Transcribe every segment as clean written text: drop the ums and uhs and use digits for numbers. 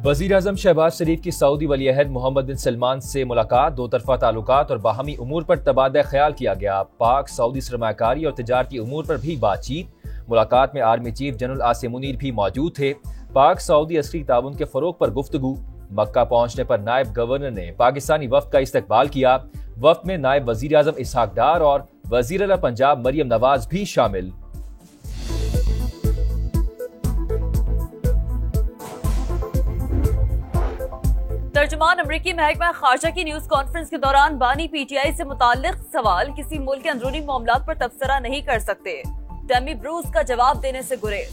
वज़ीर आज़म शहबाज शरीफ की सऊदी वलीअहद मोहम्मद बिन सलमान से मुलाकात, दो तरफा ताल्लुकात और बाहमी उमूर पर तबादला ख्याल किया गया। पाक सऊदी सरमाकारी और तिजारती उमूर पर भी बातचीत। मुलाकात में army chief general Asim Munir भी मौजूद थे। पाक सऊदी अस्करी ताउन के फरोग पर गुफ्तगू। मक्का पहुंचने पर नायब गवर्नर ने पाकिस्तानी वफ्द का इस्तकबाल किया। वफ्द में नायब वज़ीर आज़म इसहाक डार और वज़ीर आला पंजाब मरियम नवाज भी शामिल। तर्जुमान अमरीकी महकमा खारजा की न्यूज कॉन्फ्रेंस के दौरान बानी पीटीआई से मुताल्लिक सवाल किसी मुल्क के अंदरूनी मामलात पर तबसरा नहीं कर सकते। टेमी ब्रूस का जवाब देने से गुरेज।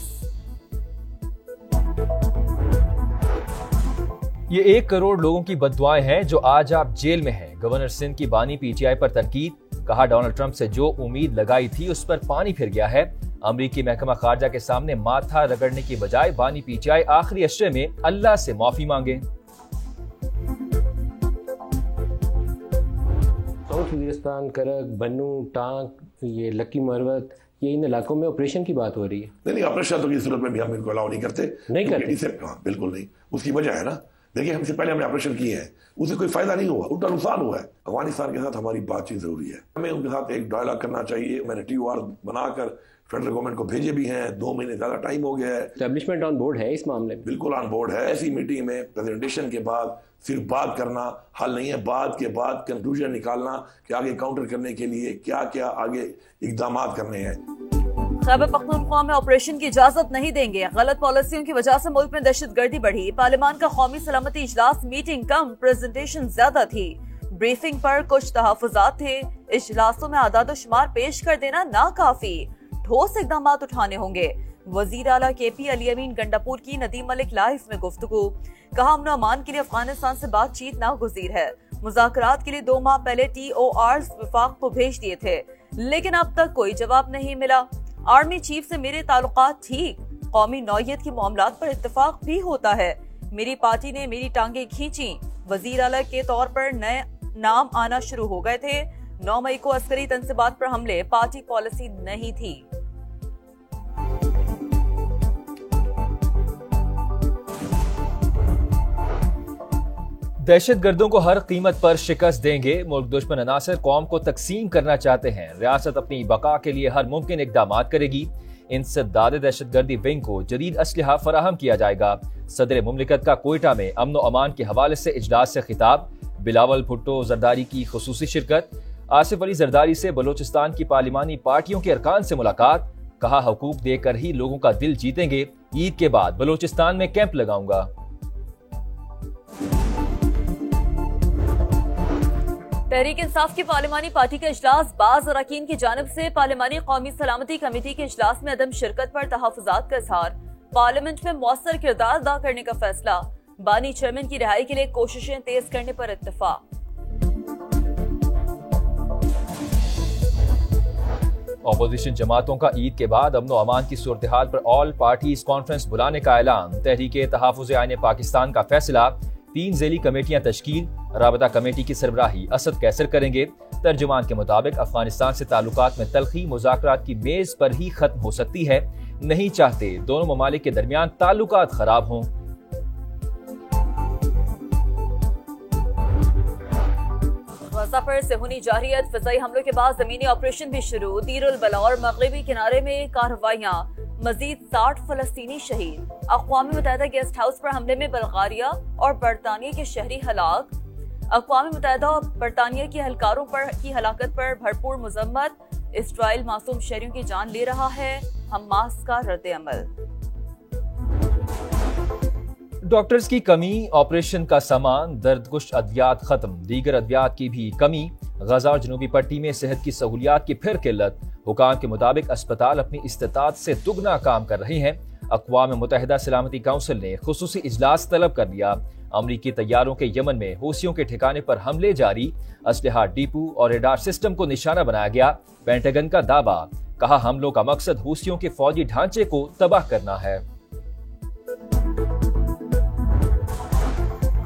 ये 1 करोड़ लोगों की बद्दुआएं हैं जो आज आप जेल में हैं। गवर्नर सिंध की बानी पीटीआई पर तनकीद। कहा डोनाल्ड ट्रंप से जो उम्मीद लगाई थी उस पर पानी फिर गया है। अमरीकी महकमा खारजा के सामने माथा रगड़ने की बजाय बानी पीटीआई आखिरी अशरे में अल्लाह से माफी मांगे। साउथ वजीरिस्तान, करक, बन्नू, टांक, ये लक्की मरवत, ये इन इलाकों में ऑपरेशन की बात हो रही है। नहीं, ऑपरेशन तो किसी सूरत में भी हम इनको अलाउ नहीं करते। हाँ, बिल्कुल नहीं। उसकी वजह है ना, देखिए हमसे पहले हमने ऑपरेशन किए हैं, उससे कोई फायदा नहीं हुआ, उल्टा नुकसान हुआ है। अफगानिस्तान के साथ हमारी बातचीत जरूरी है, हमें उनके साथ एक डायलॉग करना चाहिए। मैंने TOR बनाकर फेडरल गवर्नमेंट को भेजे भी हैं। 2 महीने ज्यादा टाइम हो गया है। एस्टैब्लिशमेंट ऑन बोर्ड है इस मामले में? बिल्कुल ऑन बोर्ड है। ऐसी मीटिंग में प्रेजेंटेशन के बाद सिर्फ बात करना हल नहीं है। बात के बाद कंक्लूजन निकालना कि आगे काउंटर करने के लिए क्या क्या आगे इकदाम करने हैं। खैबर पख्तूनख्वा में ऑपरेशन की इजाजत नहीं देंगे। गलत पॉलिसियों की वजह से मुल्क में दहशतगर्दी बढ़ी। पार्लियामान का कौमी सलामती इजलास मीटिंग कम प्रेजेंटेशन ज्यादा थी। ब्रीफिंग पर कुछ तहफुजात थे। इजलासों में आदाद शुमार पेश कर देना ना काफी, ठोस इकदाम उठाने होंगे। वजीर आला KP अली अमीन गंडापुर की नदीम मलिक लाइफ में गुफ्तगू। कहा अमन अमान के लिए अफगानिस्तान से बातचीत नागुज़ीर है। मुज़ाकरात के लिए 2 माह पहले TORs विफाक को भेज दिए थे, लेकिन अब तक कोई जवाब नहीं मिला। आर्मी चीफ से मेरे ताल्लुकात ठीक। कौमी नौयत के मामलात पर इत्तेफाक भी होता है। मेरी पार्टी ने मेरी टांगे खींची। वजीर आला के तौर पर नए नाम आना शुरू हो गए थे। 9 मई को अस्करी तंसीबात पर हमले पार्टी पॉलिसी नहीं थी। दहशतगर्दों को हर कीमत पर शिकस्त देंगे। मुल्क दुश्मन अनासर कौम को तकसीम करना चाहते हैं। रियासत अपनी बका के लिए हर मुमकिन इकदाम करेगी। इंसदाद दहशतगर्दी विंग को जदीद असलहा फराहम किया जाएगा। सदर मुमलिकत का कोयटा में अमन व अमान के हवाले से इजलास से खिताब। बिलावल भुट्टो जरदारी की खुसूसी शिरकत। आसिफ अली जरदारी से बलोचिस्तान की पार्लिमानी पार्टियों के अरकान से मुलाकात। कहा हुकूक देकर ही लोगों का दिल जीतेंगे। ईद के बाद बलोचिस्तान में कैंप लगाऊंगा। तहरीक इंसाफ की पार्लिमानी पार्टी का इजलास। बाज़ अरकान की जानिब से पार्लिमानी कौमी सलामती कमेटी के इजलास में अदम शिरकत पर तहफ़्फ़ुज़ात का इज़हार। पार्लियामेंट में मौसर किरदार अदा करने का फैसला। बानी चेयरमैन की रिहाई के लिए कोशिशें तेज करने पर इत्तेफाक। अपोजिशन जमातों का ईद के बाद अमन व अमान की सूरत हाल पर ऑल पार्टीज कॉन्फ्रेंस बुलाने का ऐलान। तहरीक तहफ़्फ़ुज़ आईन पाकिस्तान का फैसला। 3 ज़ेली कमेटियां तश्कील। राबता कमेटी की सरबराही असद कैसर करेंगे। तर्जुमान के मुताबिक अफगानिस्तान से ताल्लुकात में तलखी मुज़ाकरात की मेज पर ही खत्म हो सकती है। नहीं चाहते दोनों ममालिक के दरमियान ताल्लुकात खराब हों। गजा पर सेहूनी जारियत। फ़िज़ाई हमलों के बाद ज़मीनी ऑपरेशन भी शुरू। दीरुल बलौर मगरिबी किनारे में कार्रवाइयां। मजीद 60 फलस्तीनी शहीद। अक़वाम मुत्तहिदा गेस्ट हाउस पर हमले में बल्गारिया और बरतानिया के शहरी हलाक। अक़वाम मुत्तहिदा और बरतानिया के एहलकारों की हलाकत पर भरपूर मज़म्मत। इसराइल मासूम शहरियों की जान ले रहा है। हमास का रद्द-ए-अमल। डॉक्टर्स की कमी, ऑपरेशन का सामान, दर्दकुश अद्वियात खत्म, दीगर अद्वियात की भी कमी। गजा और जनूबी पट्टी में सेहत की सहूलियात की फिर किल्लत। हुकाम के मुताबिक अस्पताल अपनी इस्तिताअत से दुगना काम कर रहे हैं। अक़वाम मुत्तहिदा सलामती काउंसिल ने खुसूसी इजलास तलब कर लिया। अमरीकी तैयारों के यमन में हूसियों के ठिकाने पर हमले जारी। असलहा डिपो और रेडार सिस्टम को निशाना बनाया गया। पेंटागन का दावा। कहा हमलों का मकसद हूसियों के फौजी ढांचे को तबाह करना है।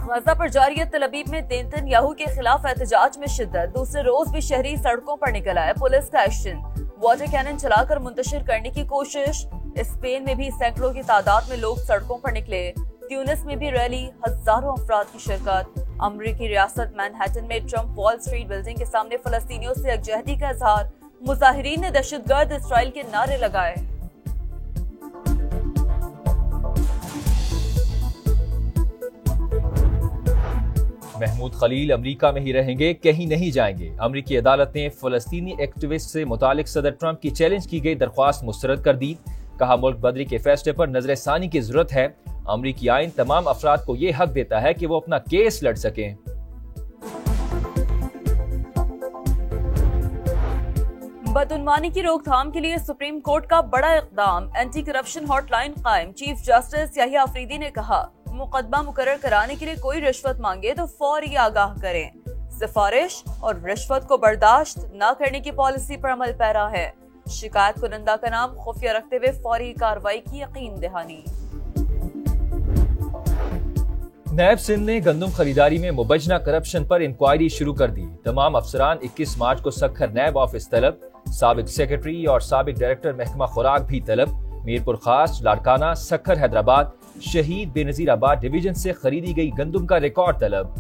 गजा पर जारी तल अबीब में नेतन्याहू के खिलाफ एहतजाज में शिद्दत। दूसरे रोज भी शहरी सड़कों पर निकल आए। पुलिस का एक्शन। वाटर कैनन चलाकर मुंतशिर करने की कोशिश। स्पेन में भी सैकड़ों की तादाद में लोग सड़कों पर निकले। ट्यूनिस में भी रैली, हजारों अफराद की शिरकत। अमरीकी रियासत मैनहट्टन में ट्रंप वॉल स्ट्रीट बिल्डिंग के सामने फलस्तीनियों से यकजहती का इजहार, मुजाहिरीन ने दहशतगर्द इसराइल के नारे लगाए। महमूद खलील अमेरिका में ही रहेंगे, कहीं नहीं जाएंगे। अमेरिकी अदालत ने फलस्तीनी एक्टिविस्ट से मुतालिक सदर ट्रंप की चैलेंज की गई दरख्वास्त मुस्तरद कर दी। कहा, मुल्क बदरी के फैसले पर नजरसानी की जरूरत है। अमेरिकी आइन तमाम अफराद को ये हक देता है कि वो अपना केस लड़ सकें। बदउनवानी की रोकथाम के लिए सुप्रीम कोर्ट का बड़ा इक़दाम, एंटी करप्शन हॉटलाइन कायम। चीफ जस्टिस याहिया अफरीदी ने कहा, मुकदमा मुकर्रर कराने के लिए कोई रिश्वत मांगे तो फौरी आगाह करें। सिफारिश और रिश्वत को बर्दाश्त न करने की पॉलिसी पर अमल पैरा है। शिकायत कुनंदा का नाम खुफिया रखते हुए फौरी कार्रवाई की यकीन दहानी। नैब सिंध ने गंदम खरीदारी में मुबजना करप्शन पर इंक्वायरी शुरू कर दी। तमाम अफसरान 21 मार्च को सखर नैब ऑफिस तलब। साबिक सेक्रेटरी और साबिक डायरेक्टर महकमा खुराक भी तलब। मीरपुर खास, लाड़काना, सखर हैदराबाद, शहीद बेनजीराबाद डिवीजन से खरीदी गई गंदम का रिकॉर्ड तलब।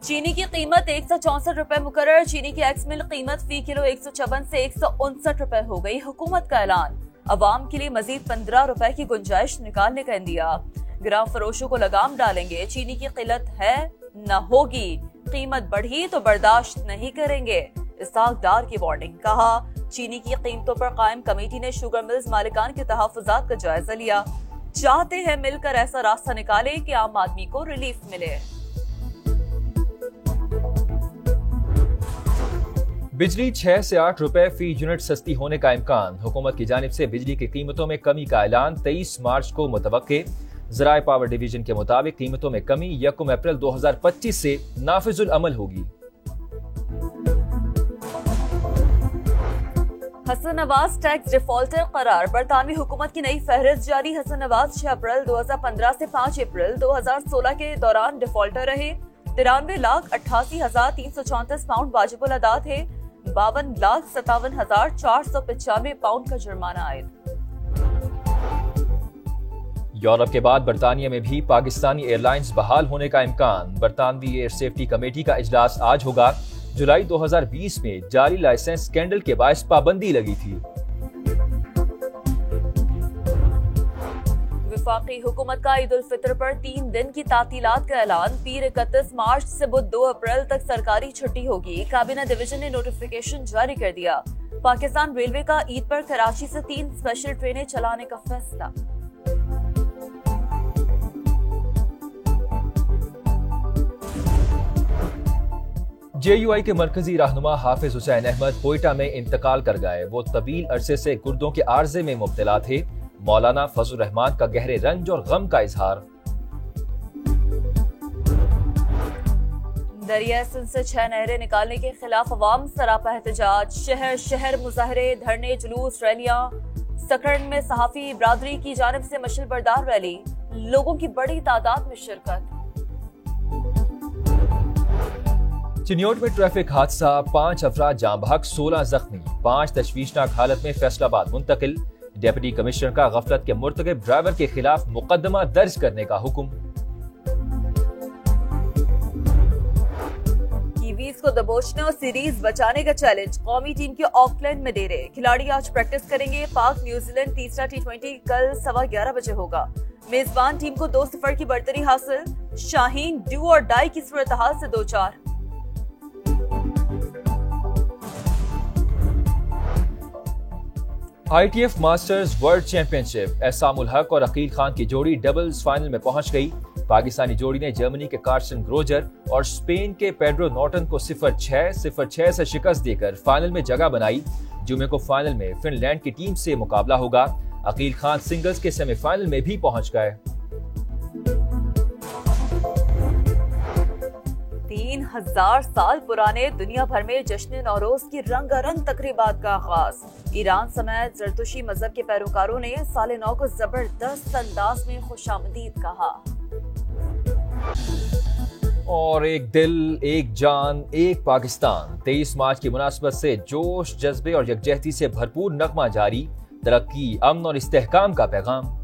चीनी की कीमत 164 रुपए मुकर्रर। चीनी की एक्स मिल कीमत फी किलो 156 से 159 रुपए हो गई। हुकूमत का ऐलान, अवाम के लिए मजीद 15 रुपए की गुंजाइश निकालने का इंदिया। ग्राम फरोशों को लगाम डालेंगे, चीनी की किल्लत है न होगी, कीमत बढ़ी तो बर्दाश्त नहीं करेंगे। इसहाक डार की वार्निंग। कहा, चीनी की कीमतों पर कायम कमेटी ने शुगर मिल्स मालिकान के तहफ़्फ़ुज़ात का जायजा लिया। चाहते हैं मिलकर ऐसा रास्ता निकाले कि आम आदमी को रिलीफ मिले। बिजली 6 से 8 रुपए फी यूनिट सस्ती होने का इम्कान। हुकूमत की जानिब से बिजली की कीमतों में कमी का ऐलान 23 मार्च को मुतवक्के। ज़राए पावर डिवीजन के मुताबिक कीमतों में कमी 1 अप्रैल 2025 से नाफिजुल अमल होगी। हसन नवाज टैक्स डिफॉल्टर करार। बरतानवी हुकूमत की नई फहरिस्त जारी। हसन नवाज 6 अप्रैल 2015 से 5 अप्रैल 2016 के दौरान डिफॉल्टर रहे। 93,88,334 पाउंड वाजिबुल अदा थे। 52,57,495 पाउंड का जुर्माना आयद। यूरोप के बाद बरतानिया में भी पाकिस्तानी एयरलाइंस बहाल होने का इम्कान। बरतानवी एयर सेफ्टी कमेटी का इजलास आज होगा। जुलाई 2020 में जाली लाइसेंस स्कैंडल के बायस पाबंदी लगी थी। वफाकी हुकूमत का ईद उल फितर पर 3 दिन की तातीलात का ऐलान। पीर 31 मार्च से बुध 2 अप्रैल तक सरकारी छुट्टी होगी। काबीना डिवीजन ने नोटिफिकेशन जारी कर दिया। पाकिस्तान रेलवे का ईद पर कराची से 3 स्पेशल ट्रेनें चलाने का फैसला। JUI के मरकजी रहनुमा हाफिज हुसैन अहमद कोयटा में इंतकाल कर गए। वो तवील अरसे से गुर्दों के आर्जे में मुब्तला थे। मौलाना फजल रहमान का गहरे रंज और गम का इजहार। दरिया सिंध से 6 नहरें निकालने के खिलाफ अवाम सरापा एहतजाज। शहर शहर मुजाहरे, धरने, जुलूस, रैलियां। सकरन में सहाफी बरादरी की जानिब से मशल बरदार रैली। लोगों की बड़ी तादाद में शिरकत। चिन्योट में ट्रैफिक हादसा, 5 अफराद जाँ बहक, 16 जख्मी। 5 तशवीशनाक हालत में फैसलाबाद मुंतकिल। डिप्टी कमिश्नर का गफलत के मुर्तकिब ड्राइवर के खिलाफ मुकदमा दर्ज करने का हुक्म। कीवीज को दबोचने और सीरीज बचाने का चैलेंज। कौमी टीम के ऑकलैंड में डेरे। खिलाड़ी आज प्रैक्टिस करेंगे। पाक न्यूजीलैंड तीसरा T20 कल 11:15 बजे होगा। मेजबान टीम को 2-0 की बढ़तरी हासिल। शाहीन डू और डाई की सूरत-हाल से 2-4। ITF masters world championship. Ehsamul Haq और अकील खान की जोड़ी डबल्स फाइनल में पहुंच गई। पाकिस्तानी जोड़ी ने जर्मनी के कार्सन ग्रोजर और स्पेन के पेड्रो नॉर्टन को 0-6, 0-6 से शिकस्त देकर फाइनल में जगह बनाई। जुमे को फाइनल में फिनलैंड की टीम से मुकाबला होगा। अकील खान सिंगल्स के सेमीफाइनल में भी पहुंच गए। 3000 साल पुराने दुनिया भर में जश्न नौरोज की रंगारंग तकरीबात का आगाज। ईरान समेत जरतुशी मजहब के पैरोकारों ने साल नौ को जबरदस्त अंदाज में खुशामदीद कहा। और एक दिल, एक जान, एक पाकिस्तान। 23 मार्च की मुनासबत से जोश, जज्बे और यकजहती से भरपूर नगमा जारी। तरक्की, अमन और इस्तेहकाम का पैगाम।